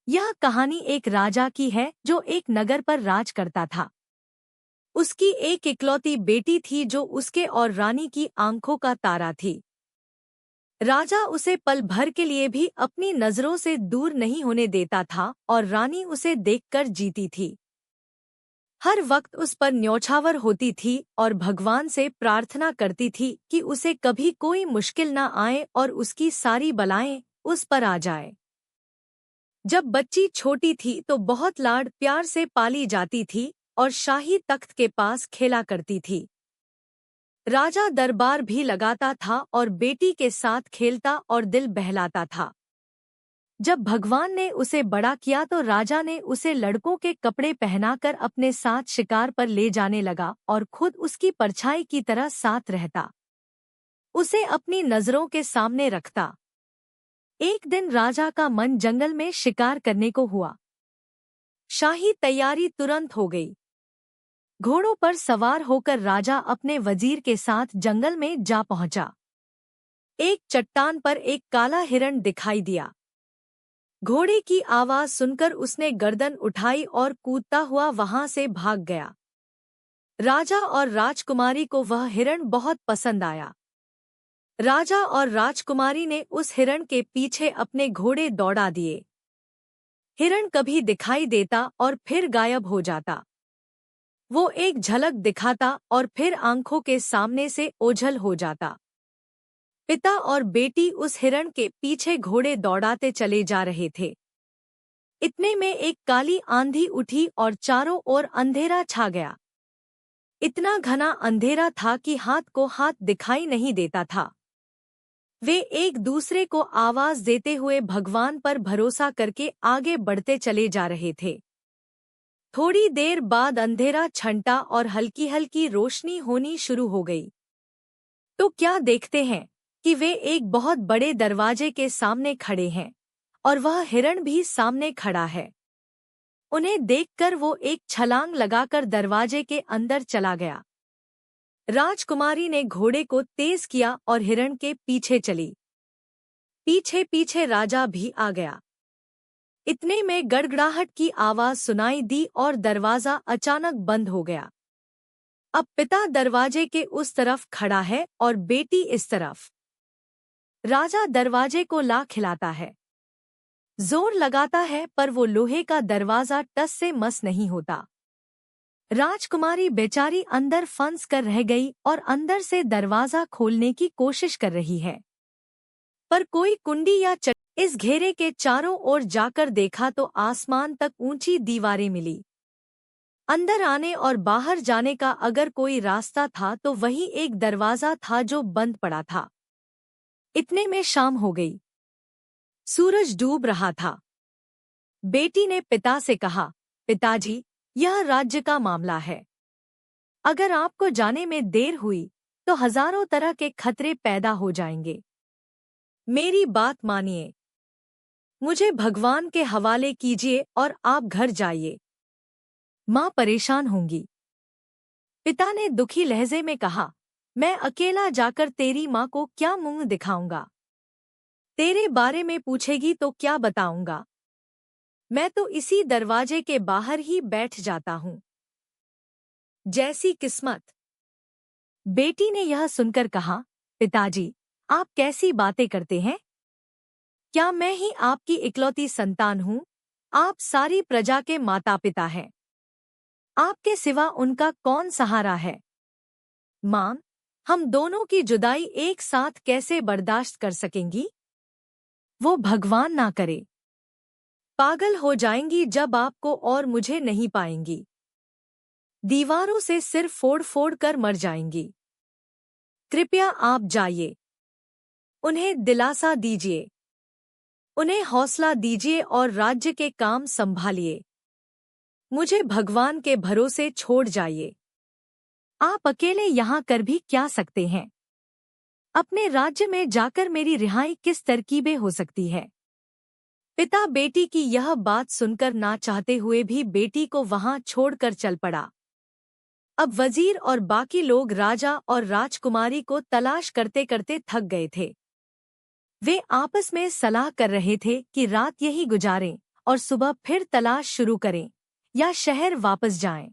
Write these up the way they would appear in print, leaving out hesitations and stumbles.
यह कहानी एक राजा की है जो एक नगर पर राज करता था। उसकी एक इकलौती बेटी थी जो उसके और रानी की आंखों का तारा थी। राजा उसे पल भर के लिए भी अपनी नजरों से दूर नहीं होने देता था और रानी उसे देखकर जीती थी। हर वक्त उस पर न्यौछावर होती थी और भगवान से प्रार्थना करती थी कि उसे कभी कोई मुश्किल न आए और उसकी सारी बलाएं उस पर आ जाए। जब बच्ची छोटी थी तो बहुत लाड प्यार से पाली जाती थी और शाही तख्त के पास खेला करती थी। राजा दरबार भी लगाता था और बेटी के साथ खेलता और दिल बहलाता था। जब भगवान ने उसे बड़ा किया तो राजा ने उसे लड़कों के कपड़े पहनाकर अपने साथ शिकार पर ले जाने लगा और खुद उसकी परछाई की तरह साथ रहता, उसे अपनी नजरों के सामने रखता। एक दिन राजा का मन जंगल में शिकार करने को हुआ। शाही तैयारी तुरंत हो गई। घोड़ों पर सवार होकर राजा अपने वजीर के साथ जंगल में जा पहुंचा। एक चट्टान पर एक काला हिरण दिखाई दिया। घोड़े की आवाज सुनकर उसने गर्दन उठाई और कूदता हुआ वहां से भाग गया। राजा और राजकुमारी को वह हिरण बहुत पसंद आया। राजा और राजकुमारी ने उस हिरण के पीछे अपने घोड़े दौड़ा दिए। हिरण कभी दिखाई देता और फिर गायब हो जाता। वो एक झलक दिखाता और फिर आंखों के सामने से ओझल हो जाता। पिता और बेटी उस हिरण के पीछे घोड़े दौड़ाते चले जा रहे थे। इतने में एक काली आंधी उठी और चारों ओर अंधेरा छा गया। इतना घना अंधेरा था कि हाथ को हाथ दिखाई नहीं देता था। वे एक दूसरे को आवाज देते हुए भगवान पर भरोसा करके आगे बढ़ते चले जा रहे थे। थोड़ी देर बाद अंधेरा छंटा और हल्की हल्की रोशनी होनी शुरू हो गई। तो क्या देखते हैं कि वे एक बहुत बड़े दरवाजे के सामने खड़े हैं और वह हिरण भी सामने खड़ा है। उन्हें देखकर वो एक छलांग लगाकर दरवाजे के अंदर चला गया। राजकुमारी ने घोड़े को तेज किया और हिरण के पीछे चली। पीछे पीछे राजा भी आ गया। इतने में गड़गड़ाहट की आवाज सुनाई दी और दरवाजा अचानक बंद हो गया। अब पिता दरवाजे के उस तरफ खड़ा है और बेटी इस तरफ। राजा दरवाजे को ला खिलाता है, जोर लगाता है, पर वो लोहे का दरवाजा टस से मस नहीं होता। राजकुमारी बेचारी अंदर फंस कर रह गई और अंदर से दरवाजा खोलने की कोशिश कर रही है, पर कोई कुंडी या इस घेरे के चारों ओर जाकर देखा तो आसमान तक ऊंची दीवारें मिली। अंदर आने और बाहर जाने का अगर कोई रास्ता था तो वही एक दरवाजा था जो बंद पड़ा था। इतने में शाम हो गई। सूरज डूब रहा था। बेटी ने पिता से कहा, पिताजी, यह राज्य का मामला है। अगर आपको जाने में देर हुई तो हजारों तरह के खतरे पैदा हो जाएंगे। मेरी बात मानिए, मुझे भगवान के हवाले कीजिए और आप घर जाइए। माँ परेशान होंगी। पिता ने दुखी लहजे में कहा, मैं अकेला जाकर तेरी माँ को क्या मुंह दिखाऊंगा? तेरे बारे में पूछेगी तो क्या बताऊंगा? मैं तो इसी दरवाजे के बाहर ही बैठ जाता हूँ। जैसी किस्मत। बेटी ने यह सुनकर कहा, पिताजी, आप कैसी बातें करते हैं? क्या मैं ही आपकी इकलौती संतान हूँ? आप सारी प्रजा के माता पिता हैं। आपके सिवा उनका कौन सहारा है? माँ, हम दोनों की जुदाई एक साथ कैसे बर्दाश्त कर सकेंगी? वो भगवान ना करे। पागल हो जाएंगी जब आपको और मुझे नहीं पाएंगी। दीवारों से सिर फोड़ फोड़ कर मर जाएंगी। कृपया आप जाइए। उन्हें दिलासा दीजिए। उन्हें हौसला दीजिए और राज्य के काम संभालिए। मुझे भगवान के भरोसे छोड़ जाइए। आप अकेले यहाँ कर भी क्या सकते हैं? अपने राज्य में जाकर मेरी रिहाई किस तरकीबें हो सकती है? पिता बेटी की यह बात सुनकर ना चाहते हुए भी बेटी को वहां छोड़कर चल पड़ा। अब वजीर और बाकी लोग राजा और राजकुमारी को तलाश करते करते थक गए थे। वे आपस में सलाह कर रहे थे कि रात यहीं गुजारें और सुबह फिर तलाश शुरू करें या शहर वापस जाएं।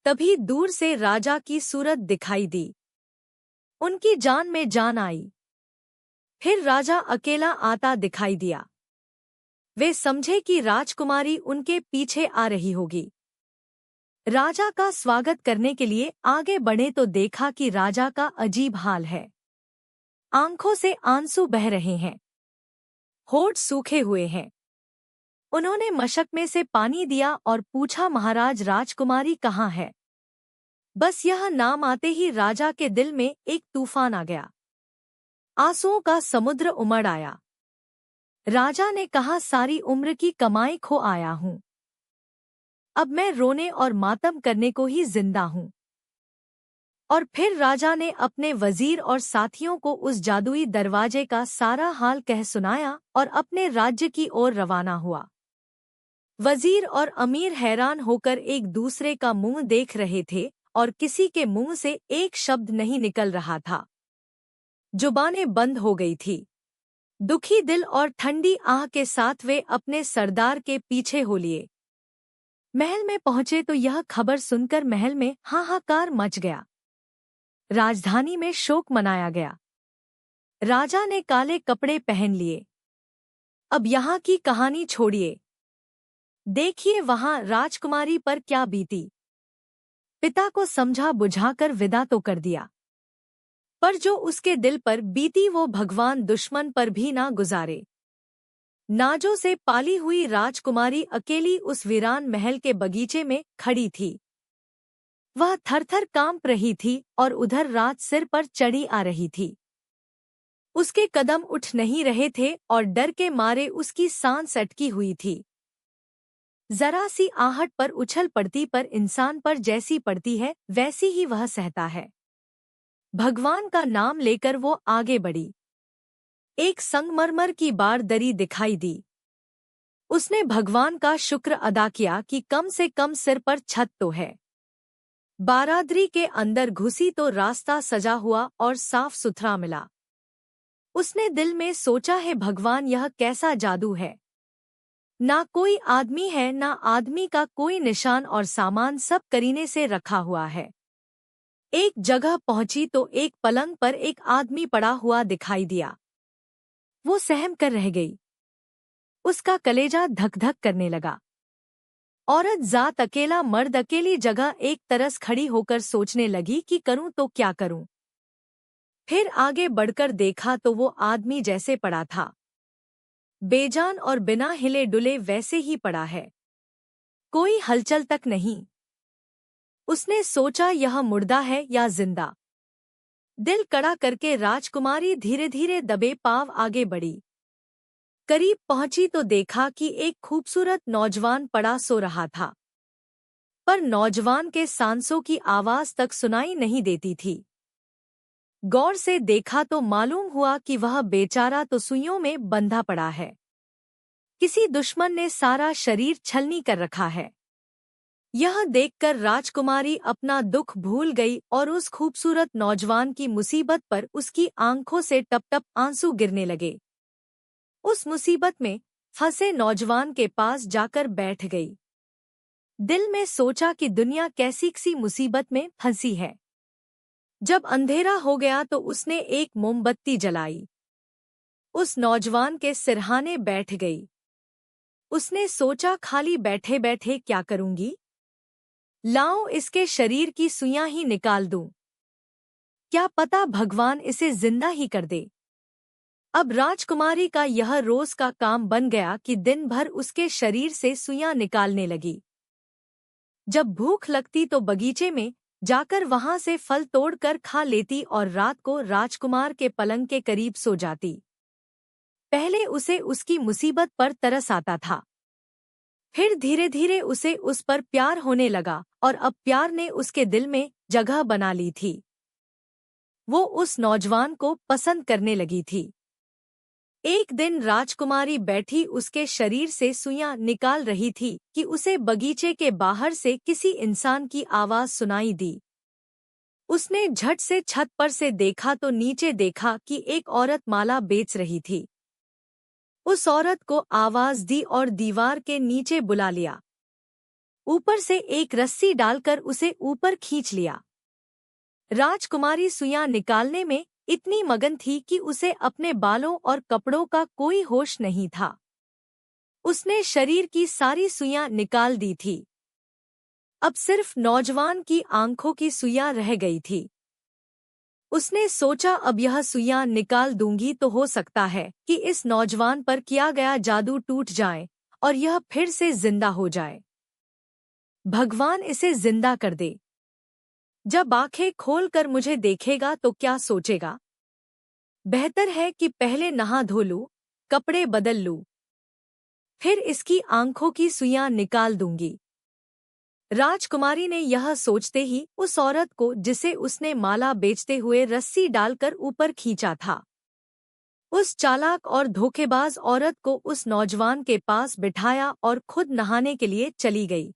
तभी दूर से राजा की सूरत दिखाई दी। उनकी जान में जान आई। फिर राजा अकेला आता दिखाई दिया। वे समझे कि राजकुमारी उनके पीछे आ रही होगी। राजा का स्वागत करने के लिए आगे बढ़े तो देखा कि राजा का अजीब हाल है। आंखों से आंसू बह रहे हैं, होठ सूखे हुए हैं। उन्होंने मशक में से पानी दिया और पूछा, महाराज, राजकुमारी कहाँ है? बस यह नाम आते ही राजा के दिल में एक तूफान आ गया। आंसुओं का समुद्र उमड़ आया। राजा ने कहा, सारी उम्र की कमाई खो आया हूं। अब मैं रोने और मातम करने को ही जिंदा हूं। और फिर राजा ने अपने वजीर और साथियों को उस जादुई दरवाजे का सारा हाल कह सुनाया और अपने राज्य की ओर रवाना हुआ। वजीर और अमीर हैरान होकर एक दूसरे का मुंह देख रहे थे और किसी के मुंह से एक शब्द नहीं निकल रहा था। जुबानें बंद हो गई थी। दुखी दिल और ठंडी आह के साथ वे अपने सरदार के पीछे हो लिए। महल में पहुंचे तो यह खबर सुनकर महल में हाहाकार मच गया। राजधानी में शोक मनाया गया। राजा ने काले कपड़े पहन लिए। अब यहाँ की कहानी छोड़िए, देखिए वहां राजकुमारी पर क्या बीती। पिता को समझा बुझाकर विदा तो कर दिया, पर जो उसके दिल पर बीती वो भगवान दुश्मन पर भी ना गुजारे। नाजों से पाली हुई राजकुमारी अकेली उस वीरान महल के बगीचे में खड़ी थी। वह थरथर कांप रही थी और उधर रात सिर पर चढ़ी आ रही थी। उसके कदम उठ नहीं रहे थे और डर के मारे उसकी सांस अटकी हुई थी। जरा सी आहट पर उछल पड़ती पर इंसान पर जैसी पड़ती है वैसी ही वह सहता है। भगवान का नाम लेकर वो आगे बढ़ी। एक संगमरमर की बार दरी दिखाई दी। उसने भगवान का शुक्र अदा किया कि कम से कम सिर पर छत तो है। बारादरी के अंदर घुसी तो रास्ता सजा हुआ और साफ सुथरा मिला। उसने दिल में सोचा, है भगवान, यह कैसा जादू है। ना कोई आदमी है, ना आदमी का कोई निशान और सामान सब करीने से रखा हुआ है। एक जगह पहुंची तो एक पलंग पर एक आदमी पड़ा हुआ दिखाई दिया। वो सहम कर रह गई। उसका कलेजा धक धक करने लगा। औरत जात अकेला, मर्द अकेली जगह एक तरस खड़ी होकर सोचने लगी कि करूं तो क्या करूं। फिर आगे बढ़कर देखा तो वो आदमी जैसे पड़ा था, बेजान और बिना हिले डुले वैसे ही पड़ा है। कोई हलचल तक नहीं। उसने सोचा, यह मुर्दा है या जिंदा। दिल कड़ा करके राजकुमारी धीरे धीरे दबे पांव आगे बढ़ी। करीब पहुंची तो देखा कि एक खूबसूरत नौजवान पड़ा सो रहा था, पर नौजवान के सांसों की आवाज तक सुनाई नहीं देती थी। गौर से देखा तो मालूम हुआ कि वह बेचारा तो सुइयों में बंधा पड़ा है। किसी दुश्मन ने सारा शरीर छलनी कर रखा है। यह देखकर राजकुमारी अपना दुख भूल गई और उस खूबसूरत नौजवान की मुसीबत पर उसकी आंखों से टप टप आंसू गिरने लगे। उस मुसीबत में फंसे नौजवान के पास जाकर बैठ गई। दिल में सोचा कि दुनिया कैसी सी मुसीबत में फंसी है। जब अंधेरा हो गया तो उसने एक मोमबत्ती जलाई। उस नौजवान के सिरहाने बैठ गई। उसने सोचा, खाली बैठे बैठे क्या करूंगी। लाओ इसके शरीर की सुइयां ही निकाल दूं। क्या पता भगवान इसे जिंदा ही कर दे। अब राजकुमारी का यह रोज का काम बन गया कि दिन भर उसके शरीर से सुइयां निकालने लगी। जब भूख लगती तो बगीचे में जाकर वहां से फल तोड़कर खा लेती और रात को राजकुमार के पलंग के करीब सो जाती। पहले उसे उसकी मुसीबत पर तरस आता था, फिर धीरे धीरे उसे उस पर प्यार होने लगा और अब प्यार ने उसके दिल में जगह बना ली थी। वो उस नौजवान को पसंद करने लगी थी। एक दिन राजकुमारी बैठी उसके शरीर से सुइयां निकाल रही थी कि उसे बगीचे के बाहर से किसी इंसान की आवाज सुनाई दी। उसने झट से छत पर से देखा तो नीचे देखा कि एक औरत माला बेच रही थी। उस औरत को आवाज दी और दीवार के नीचे बुला लिया। ऊपर से एक रस्सी डालकर उसे ऊपर खींच लिया। राजकुमारी सुइयां निकालने में इतनी मगन थी कि उसे अपने बालों और कपड़ों का कोई होश नहीं था। उसने शरीर की सारी सुइयां निकाल दी थी। अब सिर्फ नौजवान की आंखों की सुइयां रह गई थी। उसने सोचा अब यह सुइयां निकाल दूंगी तो हो सकता है कि इस नौजवान पर किया गया जादू टूट जाए और यह फिर से जिंदा हो जाए। भगवान इसे जिंदा कर दे। जब आंखें खोलकर मुझे देखेगा तो क्या सोचेगा? बेहतर है कि पहले नहा धो लूं, कपड़े बदल लूं, फिर इसकी आंखों की सुइयां निकाल दूंगी। राजकुमारी ने यह सोचते ही उस औरत को, जिसे उसने माला बेचते हुए रस्सी डालकर ऊपर खींचा था, उस चालाक और धोखेबाज औरत को उस नौजवान के पास बिठाया और खुद नहाने के लिए चली गई।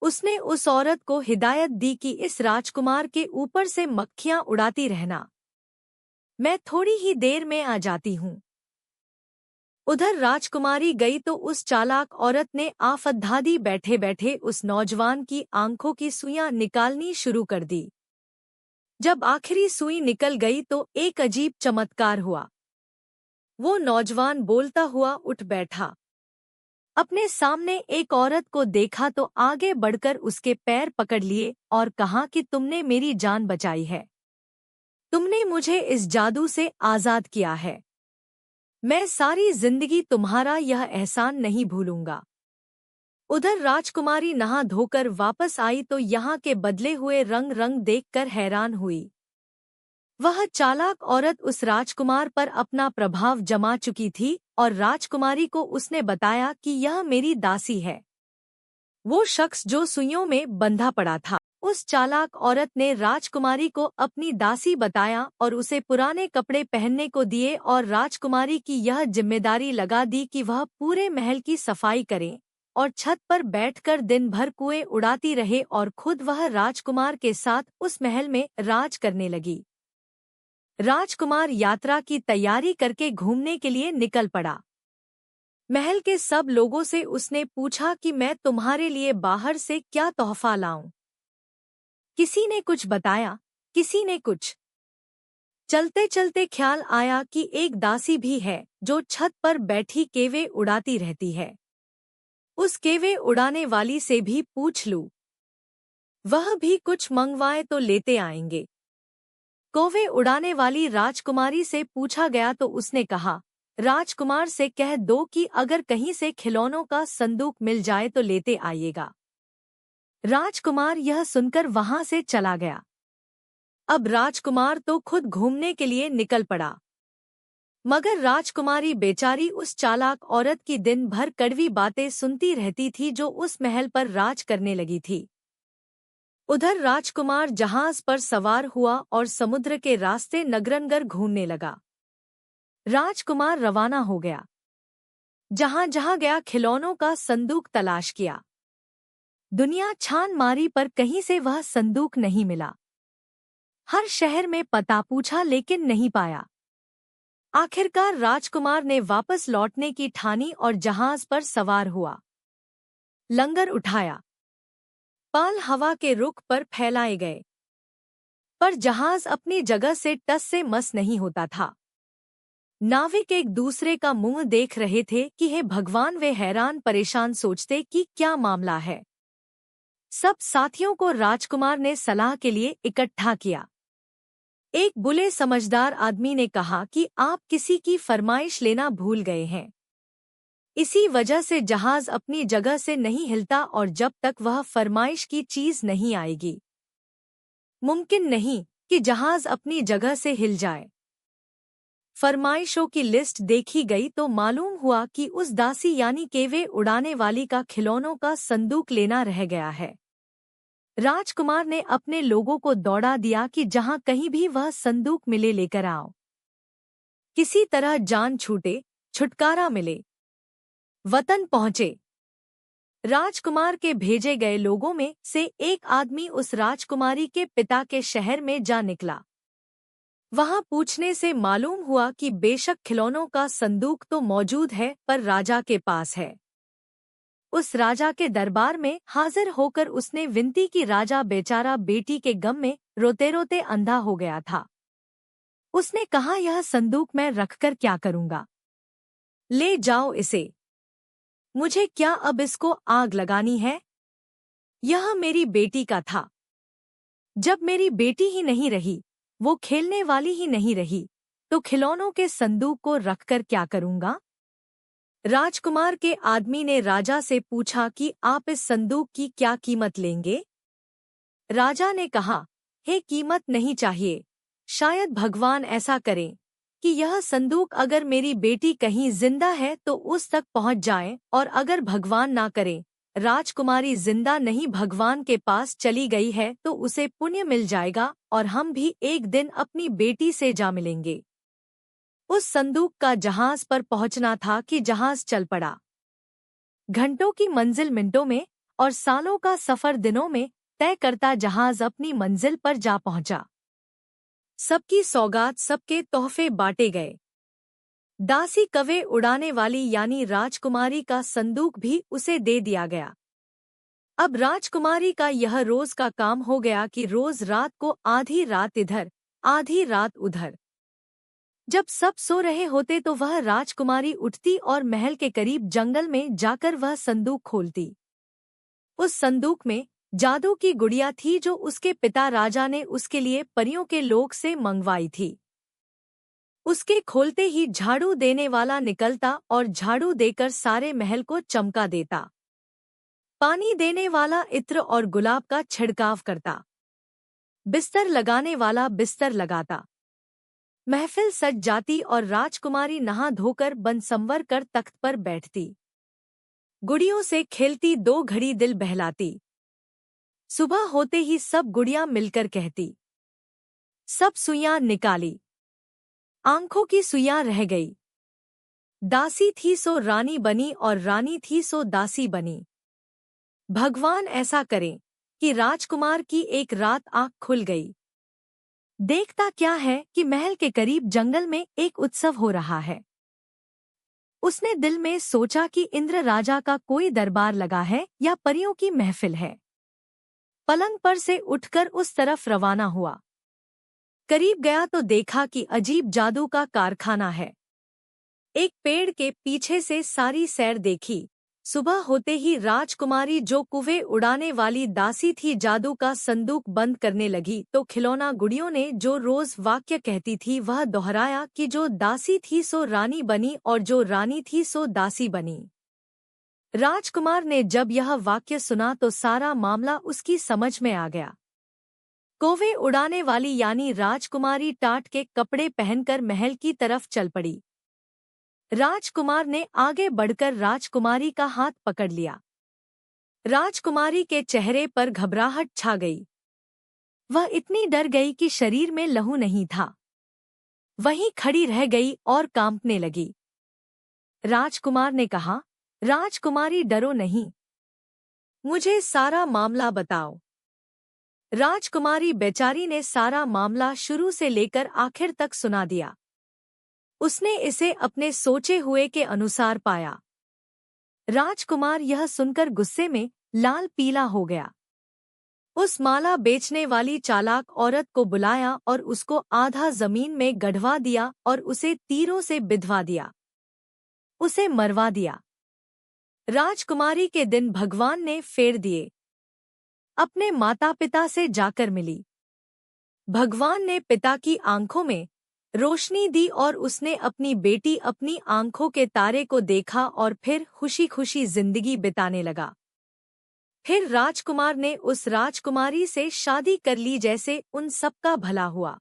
उसने उस औरत को हिदायत दी कि इस राजकुमार के ऊपर से मक्खियां उड़ाती रहना। मैं थोड़ी ही देर में आ जाती हूँ। उधर राजकुमारी गई तो उस चालाक औरत ने आफतधादी बैठे बैठे उस नौजवान की आंखों की सुइयां निकालनी शुरू कर दी। जब आखिरी सुई निकल गई तो एक अजीब चमत्कार हुआ। वो नौजवान बोलता हुआ उठ बैठा। अपने सामने एक औरत को देखा तो आगे बढ़कर उसके पैर पकड़ लिए और कहा कि तुमने मेरी जान बचाई है। तुमने मुझे इस जादू से आजाद किया है। मैं सारी जिंदगी तुम्हारा यह एहसान नहीं भूलूंगा। उधर राजकुमारी नहा धोकर वापस आई तो यहाँ के बदले हुए रंग रंग देखकर हैरान हुई। वह चालाक औरत उस राजकुमार पर अपना प्रभाव जमा चुकी थी और राजकुमारी को उसने बताया कि यह मेरी दासी है। वो शख्स जो सुइयों में बंधा पड़ा था, उस चालाक औरत ने राजकुमारी को अपनी दासी बताया और उसे पुराने कपड़े पहनने को दिए और राजकुमारी की यह जिम्मेदारी लगा दी कि वह पूरे महल की सफाई करे और छत पर बैठकर दिन भर कुएं उड़ाती रहे और खुद वह राजकुमार के साथ उस महल में राज करने लगी। राजकुमार यात्रा की तैयारी करके घूमने के लिए निकल पड़ा। महल के सब लोगों से उसने पूछा कि मैं तुम्हारे लिए बाहर से क्या तोहफा लाऊं। किसी ने कुछ बताया, किसी ने कुछ। चलते चलते ख्याल आया कि एक दासी भी है जो छत पर बैठी केवे उड़ाती रहती है। उस केवे उड़ाने वाली से भी पूछ लूं, वह भी कुछ मंगवाए तो लेते आएंगे। कोवे उड़ाने वाली राजकुमारी से पूछा गया तो उसने कहा, राजकुमार से कह दो कि अगर कहीं से खिलौनों का संदूक मिल जाए तो लेते आइएगा। राजकुमार यह सुनकर वहां से चला गया। अब राजकुमार तो खुद घूमने के लिए निकल पड़ा, मगर राजकुमारी बेचारी उस चालाक औरत की दिन भर कड़वी बातें सुनती रहती थी जो उस महल पर राज करने लगी थी। उधर राजकुमार जहाज पर सवार हुआ और समुद्र के रास्ते नगरनगर घूमने लगा। राजकुमार रवाना हो गया। जहां जहां गया खिलौनों का संदूक तलाश किया। दुनिया छान मारी पर कहीं से वह संदूक नहीं मिला। हर शहर में पता पूछा लेकिन नहीं पाया। आखिरकार राजकुमार ने वापस लौटने की ठानी और जहाज पर सवार हुआ। लंगर उठाया। पाल हवा के रुख पर फैलाए गए, पर जहाज अपनी जगह से टस से मस नहीं होता था। नाविक एक दूसरे का मुंह देख रहे थे कि हे भगवान, वे हैरान परेशान सोचते कि क्या मामला है। सब साथियों को राजकुमार ने सलाह के लिए इकट्ठा किया। एक बुले समझदार आदमी ने कहा कि आप किसी की फरमाइश लेना भूल गए हैं। इसी वजह से जहाज अपनी जगह से नहीं हिलता और जब तक वह फरमाइश की चीज नहीं आएगी, मुमकिन नहीं कि जहाज अपनी जगह से हिल जाए। फरमाइशों की लिस्ट देखी गई तो मालूम हुआ कि उस दासी यानी केवे उड़ाने वाली का खिलौनों का संदूक लेना रह गया है। राजकुमार ने अपने लोगों को दौड़ा दिया कि जहां कहीं भी वह संदूक मिले लेकर आओ। किसी तरह जान छूटे, छुटकारा मिले, वतन पहुंचे। राजकुमार के भेजे गए लोगों में से एक आदमी उस राजकुमारी के पिता के शहर में जा निकला। वहां पूछने से मालूम हुआ कि बेशक खिलौनों का संदूक तो मौजूद है पर राजा के पास है। उस राजा के दरबार में हाजिर होकर उसने विनती की। राजा बेचारा बेटी के गम में रोते रोते अंधा हो गया था। उसने कहा, यह संदूक मैं रखकर क्या करूंगा? ले जाओ इसे। मुझे क्या अब इसको आग लगानी है? यह मेरी बेटी का था। जब मेरी बेटी ही नहीं रही, वो खेलने वाली ही नहीं रही, तो खिलौनों के संदूक को रखकर क्या करूंगा? राजकुमार के आदमी ने राजा से पूछा कि आप इस संदूक की क्या कीमत लेंगे? राजा ने कहा, हे, कीमत नहीं चाहिए। शायद भगवान ऐसा करें कि यह संदूक अगर मेरी बेटी कहीं जिंदा है तो उस तक पहुंच जाए, और अगर भगवान ना करे राजकुमारी जिंदा नहीं भगवान के पास चली गई है तो उसे पुण्य मिल जाएगा और हम भी एक दिन अपनी बेटी से जा मिलेंगे। उस संदूक का जहाज पर पहुंचना था कि जहाज चल पड़ा। घंटों की मंजिल मिनटों में और सालों का सफर दिनों में तय करता जहाज अपनी मंजिल पर जा पहुंचा। सबकी सौगात, सबके तोहफे बांटे गए। दासी कवे उड़ाने वाली यानी राजकुमारी का संदूक भी उसे दे दिया गया। अब राजकुमारी का यह रोज का काम हो गया कि रोज रात को आधी रात इधर आधी रात उधर, जब सब सो रहे होते तो वह राजकुमारी उठती और महल के करीब जंगल में जाकर वह संदूक खोलती। उस संदूक में जादू की गुड़िया थी जो उसके पिता राजा ने उसके लिए परियों के लोक से मंगवाई थी। उसके खोलते ही झाड़ू देने वाला निकलता और झाड़ू देकर सारे महल को चमका देता। पानी देने वाला इत्र और गुलाब का छिड़काव करता। बिस्तर लगाने वाला बिस्तर लगाता। महफिल सज जाती और राजकुमारी नहा धोकर बनसंवर कर तख्त पर बैठती। गुड़ियों से खेलती, 2 घड़ी दिल बहलाती। सुबह होते ही सब गुड़ियां मिलकर कहती, सब सुइयां निकाली, आंखों की सुइयां रह गई। दासी थी सो रानी बनी और रानी थी सो दासी बनी। भगवान ऐसा करे कि राजकुमार की एक रात आँख खुल गई। देखता क्या है कि महल के करीब जंगल में एक उत्सव हो रहा है। उसने दिल में सोचा कि इंद्र राजा का कोई दरबार लगा है या परियों की महफिल है। पलंग पर से उठकर उस तरफ रवाना हुआ। करीब गया तो देखा कि अजीब जादू का कारखाना है। एक पेड़ के पीछे से सारी सैर देखी। सुबह होते ही राजकुमारी जो कुएं उड़ाने वाली दासी थी जादू का संदूक बंद करने लगी तो खिलौना गुड़ियों ने जो रोज वाक्य कहती थी वह दोहराया कि जो दासी थी सो रानी बनी और जो रानी थी सो दासी बनी। राजकुमार ने जब यह वाक्य सुना तो सारा मामला उसकी समझ में आ गया। कौवे उड़ाने वाली यानी राजकुमारी टाट के कपड़े पहनकर महल की तरफ चल पड़ी। राजकुमार ने आगे बढ़कर राजकुमारी का हाथ पकड़ लिया। राजकुमारी के चेहरे पर घबराहट छा गई। वह इतनी डर गई कि शरीर में लहू नहीं था। वहीं खड़ी रह गई और कांपने लगी। राजकुमार ने कहा, राजकुमारी डरो नहीं, मुझे सारा मामला बताओ। राजकुमारी बेचारी ने सारा मामला शुरू से लेकर आखिर तक सुना दिया। उसने इसे अपने सोचे हुए के अनुसार पाया। राजकुमार यह सुनकर गुस्से में लाल पीला हो गया। उस माला बेचने वाली चालाक औरत को बुलाया और उसको आधा जमीन में गढ़वा दिया और उसे तीरों से बिधवा दिया, उसे मरवा दिया। राजकुमारी के दिन भगवान ने फेर दिए। अपने माता पिता से जाकर मिली। भगवान ने पिता की आंखों में रोशनी दी और उसने अपनी बेटी अपनी आंखों के तारे को देखा और फिर खुशी खुशी जिंदगी बिताने लगा। फिर राजकुमार ने उस राजकुमारी से शादी कर ली, जैसे उन सबका भला हुआ।